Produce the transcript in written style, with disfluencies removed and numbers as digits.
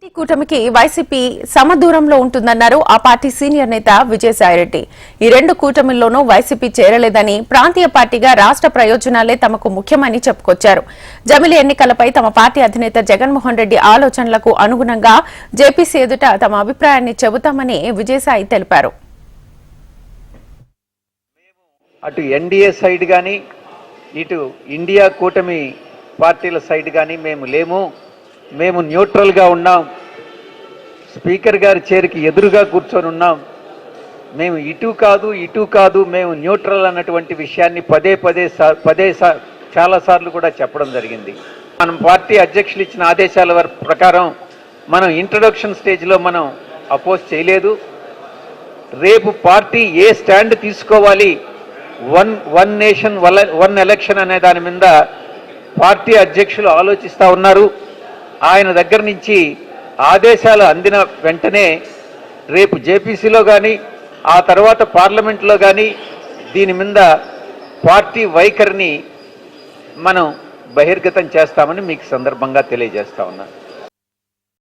కూటమికి వైసీపీ సమదూరంలో ఉంటుందన్నారు ఆ పార్టీ సీనియర్ నేత విజయసాయిరెడ్డి. ఈ రెండు కూటమిల్లోనూ వైసీపీ చేరలేదని, ప్రాంతీయ పార్టీగా రాష్ట్ర ప్రయోజనాలే తమకు ముఖ్యమని చెప్పుకొచ్చారు. జమిలి ఎన్నికలపై తమ పార్టీ అధినేత జగన్మోహన్ రెడ్డి ఆలోచనలకు అనుగుణంగా జేపీసీ ఎదుట తమ అభిప్రాయాన్ని చెబుతామని విజయసాయి తెలిపారు. అటు ఎన్డీఏ సైడ్ కానీ ఇటు ఇండియా కూటమి పార్టీల సైడ్ కానీ మేము న్యూట్రల్గా ఉన్నాం. స్పీకర్ గారి చైర్కి ఎదురుగా కూర్చొని ఉన్నాం. మేము ఇటు కాదు మేము న్యూట్రల్ అన్నటువంటి విషయాన్ని పదే చాలాసార్లు కూడా చెప్పడం జరిగింది. మనం పార్టీ అధ్యక్షులు ఇచ్చిన ఆదేశాల ప్రకారం మనం ఇంట్రడక్షన్ స్టేజ్లో మనం అపోజ్ చేయలేదు. రేపు పార్టీ ఏ స్టాండ్ తీసుకోవాలి, వన్ నేషన్ వన్ ఎలక్షన్ అనే దాని మీద పార్టీ అధ్యక్షులు ఆలోచిస్తూ ఉన్నారు. ఆయన దగ్గర నుంచి ఆదేశాలు అందిన వెంటనే రేపు జేపీసీలో కానీ ఆ తర్వాత పార్లమెంట్లో కానీ దీని మీద పార్టీ వైఖరిని మనం బహిర్గతం చేస్తామని మీకు సందర్భంగా తెలియజేస్తా ఉన్నాను.